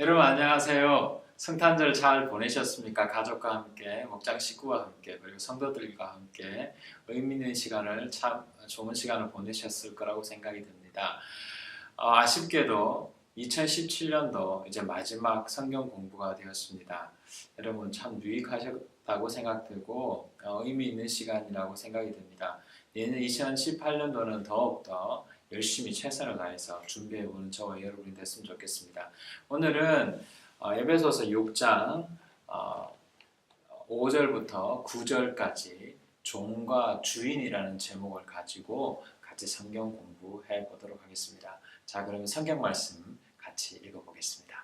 여러분 안녕하세요. 성탄절 잘 보내셨습니까? 가족과 함께, 목장 식구와 함께, 그리고 성도들과 함께 의미 있는 시간을 참 좋은 시간을 보내셨을 거라고 생각이 듭니다. 아쉽게도 2017년도 이제 마지막 성경 공부가 되었습니다. 여러분 참 유익하셨다고 생각되고 의미 있는 시간이라고 생각이 듭니다. 내년 2018년도는 더욱더 열심히 최선을 다해서 준비해보는 저와 여러분이 됐으면 좋겠습니다. 오늘은 에베소서 6장 5절부터 9절까지 종과 주인이라는 제목을 가지고 같이 성경 공부해 보도록 하겠습니다. 자, 그러면 성경 말씀 같이 읽어보겠습니다.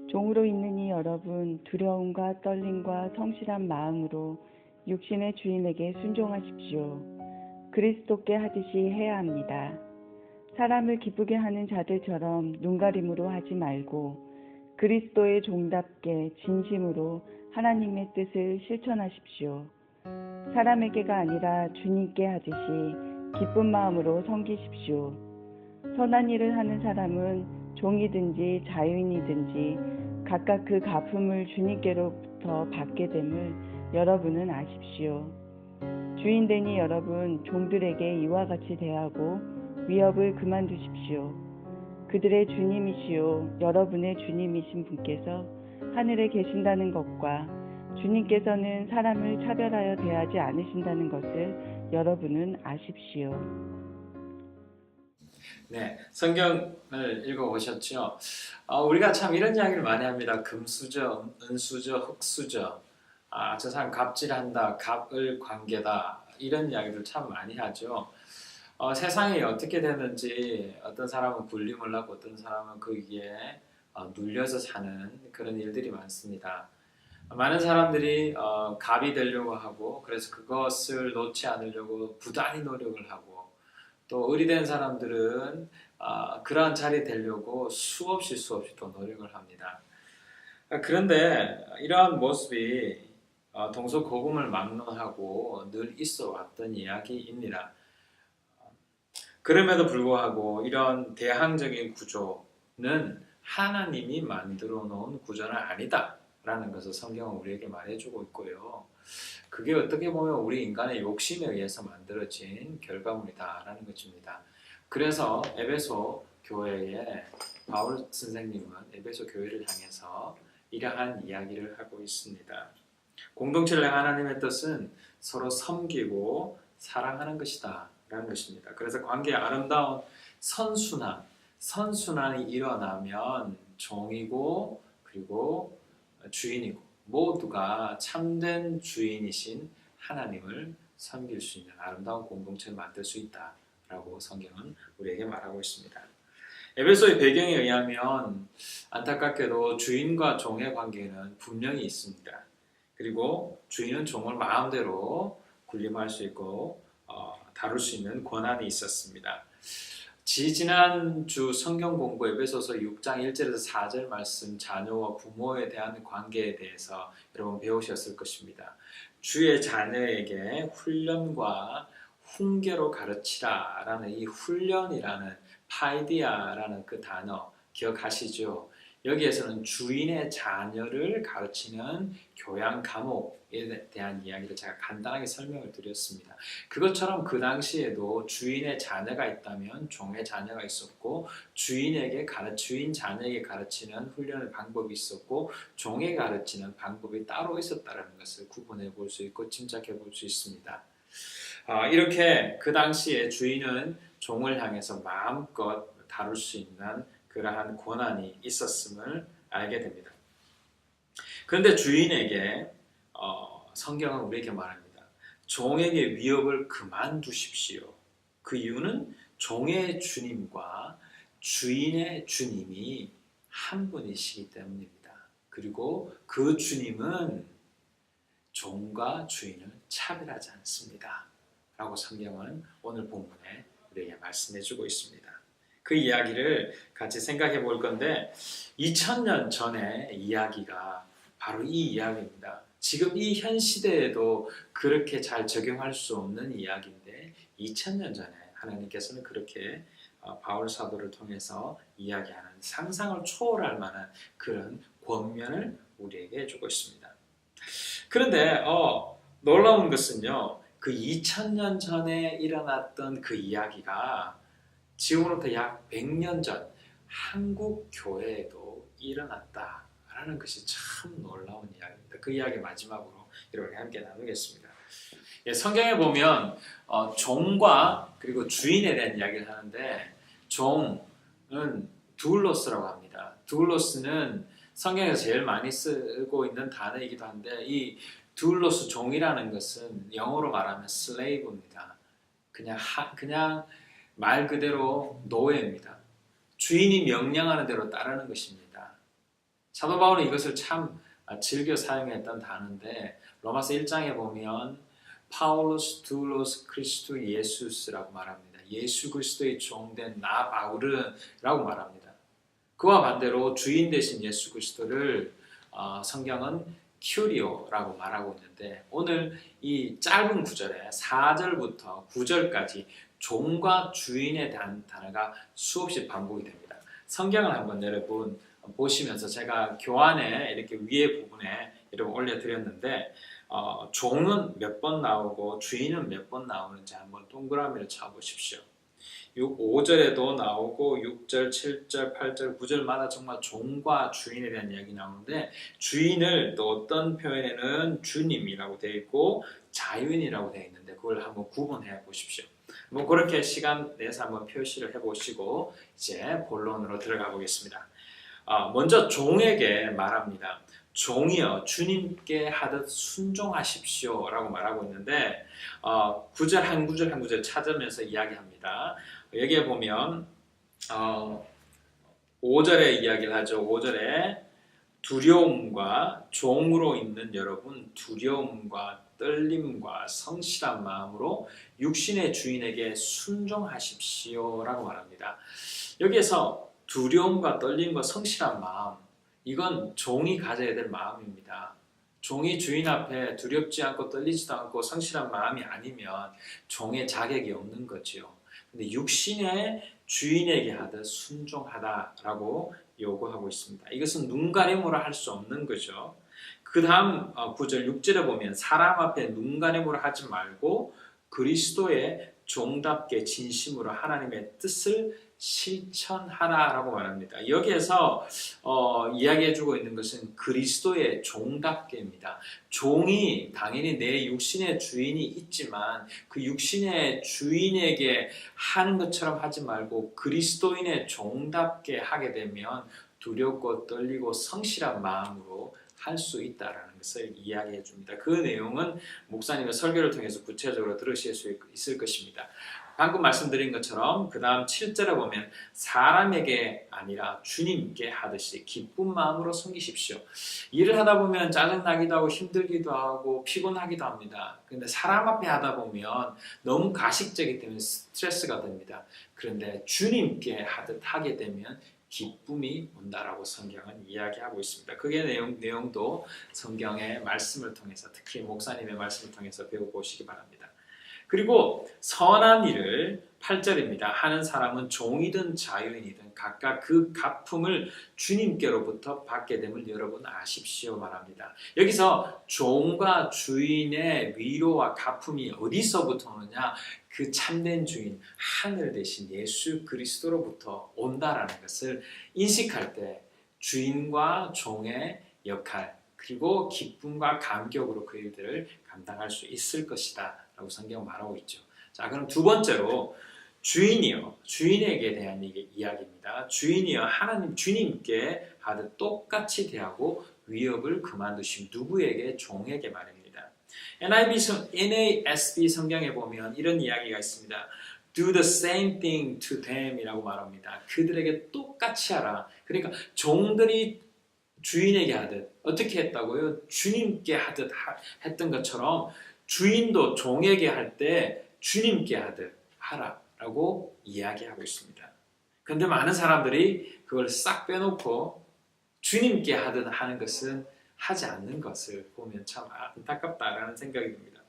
종으로 있는 이 여러분, 두려움과 떨림과 성실한 마음으로 육신의 주인에게 순종하십시오. 그리스도께 하듯이 해야 합니다. 사람을 기쁘게 하는 자들처럼 눈가림으로 하지 말고 그리스도의 종답게 진심으로 하나님의 뜻을 실천하십시오. 사람에게가 아니라 주님께 하듯이 기쁜 마음으로 섬기십시오. 선한 일을 하는 사람은 종이든지 자유인이든지 각각 그 갚음을 주님께로부터 받게 됨을 여러분은 아십시오. 주인되니 여러분 종들에게 이와 같이 대하고 위협을 그만두십시오. 그들의 주님이시요 여러분의 주님이신 분께서 하늘에 계신다는 것과 주님께서는 사람을 차별하여 대하지 않으신다는 것을 여러분은 아십시오. 네, 성경을 읽어보셨죠? 우리가 참 이런 이야기를 많이 합니다. 금수저, 은수저, 흙수저. 저 사람 갑질한다, 갑을 관계다. 이런 이야기를 참 많이 하죠. 세상이 어떻게 되는지 어떤 사람은 굴림을 하고 어떤 사람은 거기에 눌려서 사는 그런 일들이 많습니다. 많은 사람들이 갑이 되려고 하고 그래서 그것을 놓지 않으려고 부단히 노력을 하고 또 의리된 사람들은 그러한 자리에 되려고 수없이 또 노력을 합니다. 그런데 이러한 모습이 동서고금을 막론하고 늘 있어 왔던 이야기입니다. 그럼에도 불구하고 이런 대항적인 구조는 하나님이 만들어 놓은 구조는 아니다 라는 것을 성경은 우리에게 말해주고 있고요. 그게 어떻게 보면 우리 인간의 욕심에 의해서 만들어진 결과물이다 라는 것입니다. 그래서 에베소 교회의 바울 선생님은 에베소 교회를 향해서 이러한 이야기를 하고 있습니다. 공동체를 향한 하나님의 뜻은 서로 섬기고 사랑하는 것이다 라는 것입니다. 그래서 관계의 아름다운 선순환이 일어나면 종이고 그리고 주인이고 모두가 참된 주인이신 하나님을 섬길 수 있는 아름다운 공동체를 만들 수 있다라고 성경은 우리에게 말하고 있습니다. 에베소의 배경에 의하면 안타깝게도 주인과 종의 관계는 분명히 있습니다. 그리고 주인은 종을 마음대로 군림할 수 있고 다룰 수 있는 권한이 있었습니다. 지난주 성경 공부 에베소서 6장 1절에서 4절 말씀 자녀와 부모에 대한 관계에 대해서 여러분 배우셨을 것입니다. 주의 자녀에게 훈련과 훈계로 가르치라 라는 이 훈련이라는 파이디아라는 그 단어 기억하시죠? 여기에서는 주인의 자녀를 가르치는 교양 과목에 대한 이야기를 제가 간단하게 설명을 드렸습니다. 그것처럼 그 당시에도 주인의 자녀가 있다면 종의 자녀가 있었고 주인 자녀에게 가르치는 훈련의 방법이 있었고 종에게 가르치는 방법이 따로 있었다는 것을 구분해 볼 수 있고 짐작해 볼 수 있습니다. 이렇게 그 당시에 주인은 종을 향해서 마음껏 다룰 수 있는 그러한 권한이 있었음을 알게 됩니다. 그런데 주인에게 성경은 우리에게 말합니다. 종에게 위협을 그만두십시오. 그 이유는 종의 주님과 주인의 주님이 한 분이시기 때문입니다. 그리고 그 주님은 종과 주인을 차별하지 않습니다. 라고 성경은 오늘 본문에 우리에게 말씀해주고 있습니다. 그 이야기를 같이 생각해 볼 건데 2000년 전의 이야기가 바로 이 이야기입니다. 지금 이 현 시대에도 그렇게 잘 적용할 수 없는 이야기인데 2000년 전에 하나님께서는 그렇게 바울 사도를 통해서 이야기하는 상상을 초월할 만한 그런 권면을 우리에게 주고 있습니다. 그런데 놀라운 것은요, 그 2000년 전에 일어났던 그 이야기가 지금으로부터 약 100년 전 한국 교회에도 일어났다라는 것이 참 놀라운 이야기입니다. 그 이야기 마지막으로 이렇게 함께 나누겠습니다. 성경에 보면 종과 그리고 주인에 대한 이야기를 하는데, 종은 두울로스라고 합니다. 두울로스는 성경에서 제일 많이 쓰고 있는 단어이기도 한데, 이 두울로스 종이라는 것은 영어로 말하면 slave입니다. 그냥 말 그대로 노예입니다. 주인이 명령하는 대로 따르는 것입니다. 사도 바울은 이것을 참 즐겨 사용했던 단어인데, 로마서 1장에 보면 파울로스 두로스 크리스투 예수스라고 말합니다. 예수 그리스도의 종된 나 바울은 라고 말합니다. 그와 반대로 주인 되신 예수 그리스도를 성경은 큐리오라고 말하고 있는데, 오늘 이 짧은 구절에 4절부터 9절까지 종과 주인에 대한 단어가 수없이 반복이 됩니다. 성경을 한번 여러분 보시면서 제가 교환에 이렇게 위에 부분에 여러분 올려드렸는데, 종은 몇 번 나오고 주인은 몇 번 나오는지 한번 동그라미를 쳐보십시오. 5절에도 나오고 6절, 7절, 8절, 9절마다 정말 종과 주인에 대한 이야기 나오는데, 주인을 또 어떤 표현에는 주님이라고 되어 있고 자유인이라고 되어 있는데, 그걸 한번 구분해 보십시오. 뭐 그렇게 시간 내서 한번 표시를 해보시고 이제 본론으로 들어가 보겠습니다. 먼저 종에게 말합니다. 종이여 주님께 하듯 순종하십시오 라고 말하고 있는데, 9절 한 구절 한 구절 찾으면서 이야기합니다. 여기에 보면 5절에 이야기를 하죠. 5절에 두려움과 종으로 있는 여러분, 두려움과 떨림과 성실한 마음으로 육신의 주인에게 순종하십시오 라고 말합니다. 여기에서 두려움과 떨림과 성실한 마음, 이건 종이 가져야 될 마음입니다. 종이 주인 앞에 두렵지 않고 떨리지도 않고 성실한 마음이 아니면 종의 자격이 없는 거죠. 근데 육신의 주인에게 하듯 순종하다라고 요구하고 있습니다. 이것은 눈 가림으로 할 수 없는 거죠. 그 다음 9절 6절에 보면 사람 앞에 눈 가림으로 하지 말고 그리스도의 종답게 진심으로 하나님의 뜻을 실천하라라고 말합니다. 여기에서 이야기해주고 있는 것은 그리스도의 종답게입니다. 종이 당연히 내 육신의 주인이 있지만 그 육신의 주인에게 하는 것처럼 하지 말고 그리스도인의 종답게 하게 되면 두렵고 떨리고 성실한 마음으로 할 수 있다라는 것을 이야기해 줍니다. 그 내용은 목사님의 설교를 통해서 구체적으로 들으실 수 있을 것입니다. 방금 말씀드린 것처럼 그 다음 7절에 보면 사람에게 아니라 주님께 하듯이 기쁜 마음으로 섬기십시오. 일을 하다 보면 짜증나기도 하고 힘들기도 하고 피곤하기도 합니다. 그런데 사람 앞에 하다 보면 너무 가식적이기 때문에 스트레스가 됩니다. 그런데 주님께 하듯 하게 되면 기쁨이 온다라고 성경은 이야기하고 있습니다. 그게 내용도 성경의 말씀을 통해서, 특히 목사님의 말씀을 통해서 배워보시기 바랍니다. 그리고 선한 일을 8절입니다. 하는 사람은 종이든 자유인이든 각각 그 갚음을 주님께로부터 받게 됨을 여러분 아십시오 말합니다. 여기서 종과 주인의 위로와 갚음이 어디서부터 오느냐? 그 참된 주인 하늘 대신 예수 그리스도로부터 온다라는 것을 인식할 때 주인과 종의 역할, 그리고 기쁨과 감격으로 그 일들을 감당할 수 있을 것이다 라고 성경은 말하고 있죠. 자, 그럼 두 번째로 주인이요, 주인에게 대한 이야기입니다. 주인이요, 하나님 주님께 하듯 똑같이 대하고 위협을 그만두심. 누구에게? 종에게 말입니다. NASB 성경에 보면 이런 이야기가 있습니다. Do the same thing to them 이라고 말합니다. 그들에게 똑같이 하라. 그러니까 종들이 주인에게 하듯 어떻게 했다고요? 주님께 하듯 했던 것처럼 주인도 종에게 할 때 주님께 하듯 하라라고 이야기하고 있습니다. 그런데 많은 사람들이 그걸 싹 빼놓고 주님께 하듯 하는 것은 하지 않는 것을 보면 참 안타깝다라는 생각이 듭니다.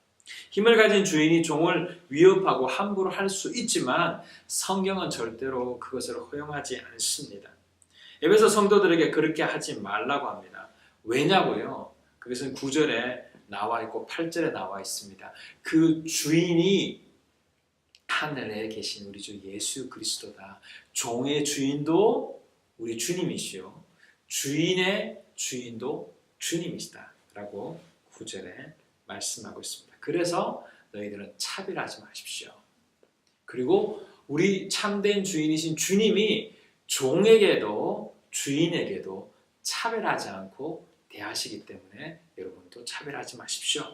힘을 가진 주인이 종을 위협하고 함부로 할 수 있지만 성경은 절대로 그것을 허용하지 않습니다. 에베소 성도들에게 그렇게 하지 말라고 합니다. 왜냐고요? 그것은 9절에 나와 있고 8절에 나와 있습니다. 그 주인이 하늘에 계신 우리 주 예수 그리스도다. 종의 주인도 우리 주님이시요. 주인의 주인도 주님이시다. 라고 9절에 말씀하고 있습니다. 그래서 너희들은 차별하지 마십시오. 그리고 우리 참된 주인이신 주님이 종에게도 주인에게도 차별하지 않고 대하시기 때문에 여러분도 차별하지 마십시오.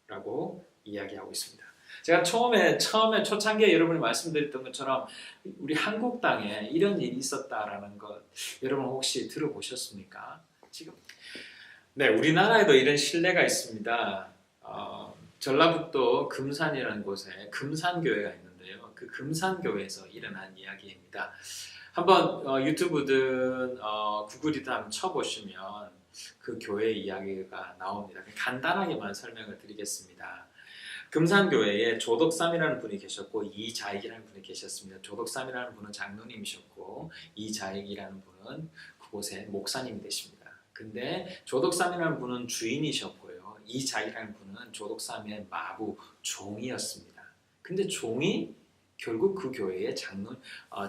라고 이야기하고 있습니다. 제가 처음에 초창기에 여러분이 말씀드렸던 것처럼 우리 한국 땅에 이런 일이 있었다라는 것 여러분 혹시 들어보셨습니까? 지금 네, 우리나라에도 이런 신뢰가 있습니다. 전라북도 금산이라는 곳에 금산교회가 있는데요. 그 금산교회에서 일어난 이야기입니다. 한번 유튜브든 구글이든 한번 쳐보시면 그 교회 이야기가 나옵니다. 간단하게만 설명을 드리겠습니다. 금산교회에 조덕삼이라는 분이 계셨고 이자익이라는 분이 계셨습니다. 조덕삼이라는 분은 장로님이셨고 이자익이라는 분은 그곳의 목사님이 되십니다. 근데 조덕삼이라는 분은 주인이셨고요. 이자익이라는 분은 조덕삼의 마부 종이었습니다. 근데 종이 결국 그 교회의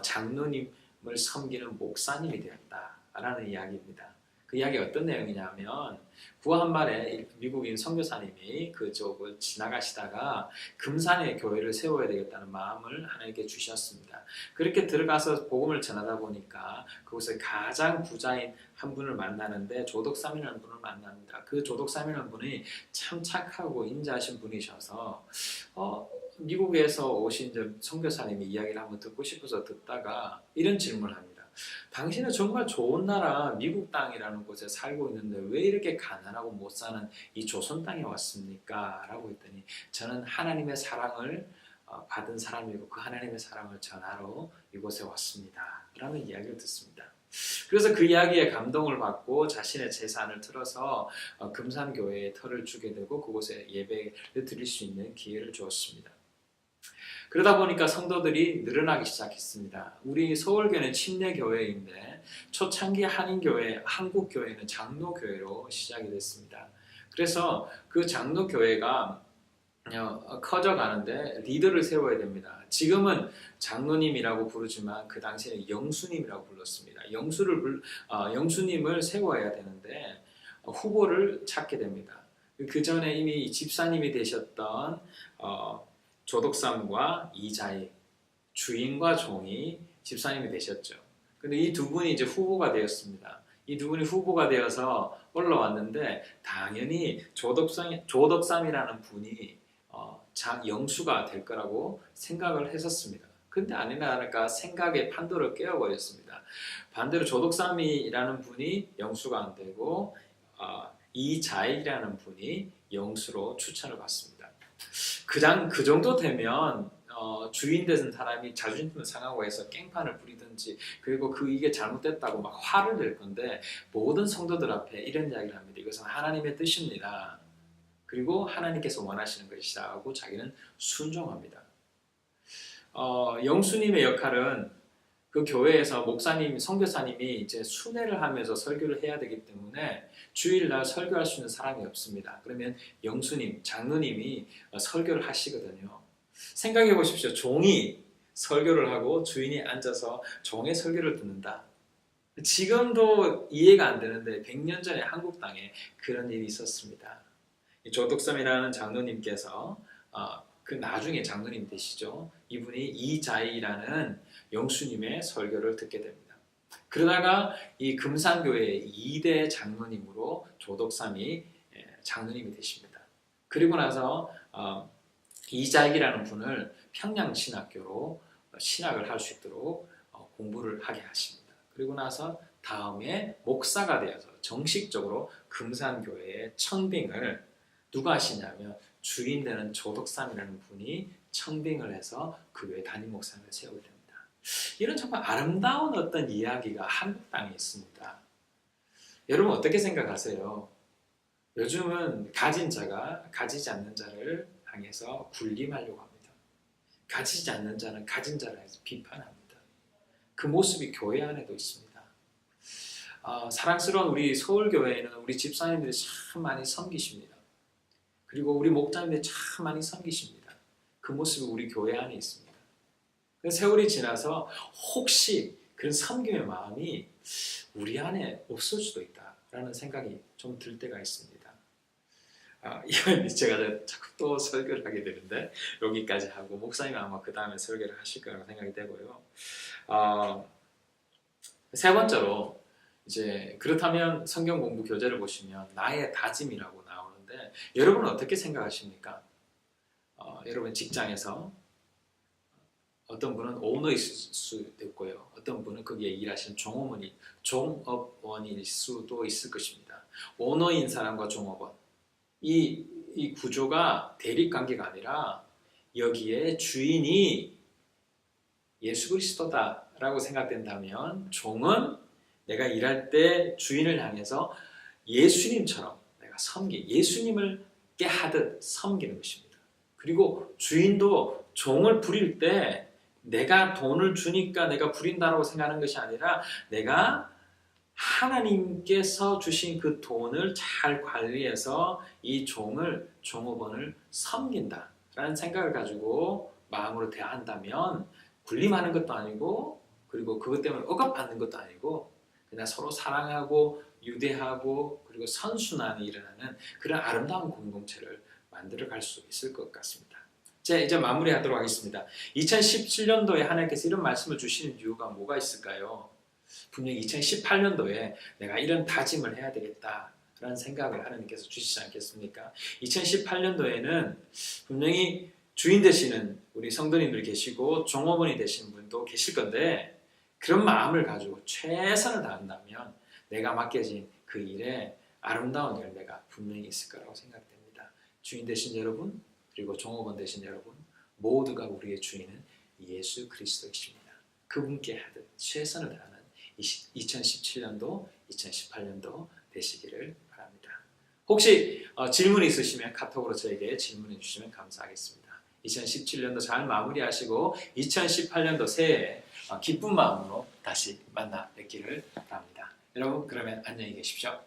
장로님을 섬기는 목사님이 되었다라는 이야기입니다. 그 이야기 어떤 내용이냐면 구한말에 미국인 선교사님이 그쪽을 지나가시다가 금산에 교회를 세워야 되겠다는 마음을 하나님께 주셨습니다. 그렇게 들어가서 복음을 전하다 보니까 그곳에 가장 부자인 한 분을 만나는데 조덕삼이라는 분을 만납니다. 그 조덕삼이라는 분이 참 착하고 인자하신 분이셔서 미국에서 오신 선교사님이 이야기를 한번 듣고 싶어서 듣다가 이런 질문을 합니다. 당신은 정말 좋은 나라 미국 땅이라는 곳에 살고 있는데 왜 이렇게 가난하고 못 사는 이 조선 땅에 왔습니까? 라고 했더니 저는 하나님의 사랑을 받은 사람이고 그 하나님의 사랑을 전하러 이곳에 왔습니다. 라는 이야기를 듣습니다. 그래서 그 이야기에 감동을 받고 자신의 재산을 틀어서 금산교회에 터를 주게 되고 그곳에 예배를 드릴 수 있는 기회를 주었습니다. 그러다 보니까 성도들이 늘어나기 시작했습니다. 우리 서울교회는 침례교회인데 초창기 한인교회, 한국교회는 장로교회로 시작이 됐습니다. 그래서 그 장로교회가 커져가는데 리더를 세워야 됩니다. 지금은 장로님이라고 부르지만 그 당시에는 영수님이라고 불렀습니다. 영수님을 세워야 되는데 후보를 찾게 됩니다. 그 전에 이미 집사님이 되셨던 조덕삼과 이자익, 주인과 종이 집사님이 되셨죠. 근데 이 두 분이 이제 후보가 되었습니다. 이 두 분이 후보가 되어서 올라왔는데 당연히 조덕삼이라는 분이 영수가 될 거라고 생각을 했었습니다. 근데 아니나 다를까 생각의 판도를 깨워버렸습니다. 반대로 조덕삼이라는 분이 영수가 안 되고 이자익이라는 분이 영수로 추천을 받습니다. 그 정도 되면 주인 되는 사람이 자존심을 상하고 해서 깽판을 부리든지 그리고 이게 잘못됐다고 막 화를 낼 건데 모든 성도들 앞에 이런 이야기를 합니다. 이것은 하나님의 뜻입니다. 그리고 하나님께서 원하시는 것이다 하고 자기는 순종합니다. 영수님의 역할은 그 교회에서 목사님, 선교사님이 이제 순회를 하면서 설교를 해야 되기 때문에 주일날 설교할 수 있는 사람이 없습니다. 그러면 영수님, 장로님이 설교를 하시거든요. 생각해 보십시오. 종이 설교를 하고 주인이 앉아서 종의 설교를 듣는다. 지금도 이해가 안 되는데 100년 전에 한국 땅에 그런 일이 있었습니다. 조덕삼이라는 장로님께서 그 나중에 장로님 되시죠. 이분이 이자익이라는 영수님의 설교를 듣게 됩니다. 그러다가 이 금산교회의 2대 장로님으로 조덕삼이 장로님이 되십니다. 그리고 나서 이자익이라는 분을 평양신학교로 신학을 할 수 있도록 공부를 하게 하십니다. 그리고 나서 다음에 목사가 되어서 정식적으로 금산교회의 청빙을 누가 하시냐면 주인 되는 조덕삼이라는 분이 청빙을 해서 그 교회 담임 목사님을 세우게 됩니다. 이런 정말 아름다운 어떤 이야기가 한국 땅에 있습니다. 여러분 어떻게 생각하세요? 요즘은 가진 자가 가지지 않는 자를 향해서 군림하려고 합니다. 가지지 않는 자는 가진 자를 향해서 비판합니다. 그 모습이 교회 안에도 있습니다. 사랑스러운 우리 서울교회에는 우리 집사님들이 참 많이 섬기십니다. 그리고 우리 목자님들이 참 많이 섬기십니다. 그 모습이 우리 교회 안에 있습니다. 세월이 지나서 혹시 그런 섬김의 마음이 우리 안에 없을 수도 있다라는 생각이 좀 들 때가 있습니다. 이건 제가 자꾸 또 설교를 하게 되는데 여기까지 하고 목사님이 아마 그 다음에 설교를 하실 거라고 생각이 되고요. 세 번째로 이제 그렇다면 성경 공부 교재를 보시면 나의 다짐이라고 나오는데 여러분은 어떻게 생각하십니까? 여러분 직장에서 어떤 분은 오너일 수도 있고요. 어떤 분은 거기에 일하시는 종업원일 수도 있을 것입니다. 오너인 사람과 종업원 이 구조가 대립관계가 아니라 여기에 주인이 예수 그리스도다라고 생각된다면 종은 내가 일할 때 주인을 향해서 예수님처럼 내가 예수님을 깨하듯 섬기는 것입니다. 그리고 주인도 종을 부릴 때 내가 돈을 주니까 내가 부린다라고 생각하는 것이 아니라 내가 하나님께서 주신 그 돈을 잘 관리해서 이 종업원을 섬긴다라는 생각을 가지고 마음으로 대한다면 군림하는 것도 아니고 그리고 그것 때문에 억압받는 것도 아니고 그냥 서로 사랑하고 유대하고 그리고 선순환이 일어나는 그런 아름다운 공동체를 만들어갈 수 있을 것 같습니다. 자, 이제 마무리하도록 하겠습니다. 2017년도에 하나님께서 이런 말씀을 주시는 이유가 뭐가 있을까요? 분명히 2018년도에 내가 이런 다짐을 해야 되겠다라는 생각을 하나님께서 주시지 않겠습니까? 2018년도에는 분명히 주인 되시는 우리 성도님들 계시고 종업원이 되시는 분도 계실 건데 그런 마음을 가지고 최선을 다한다면 내가 맡겨진 그 일에 아름다운 열매가 분명히 있을 거라고 생각됩니다. 주인 되신 여러분 그리고 종업원 되신 여러분 모두가 우리의 주인은 예수 그리스도이십니다. 그분께 하듯 최선을 다하는 2017년도, 2018년도 되시기를 바랍니다. 혹시 질문이 있으시면 카톡으로 저에게 질문해 주시면 감사하겠습니다. 2017년도 잘 마무리하시고 2018년도 새해에 기쁜 마음으로 다시 만나 뵙기를 바랍니다. 여러분 그러면 안녕히 계십시오.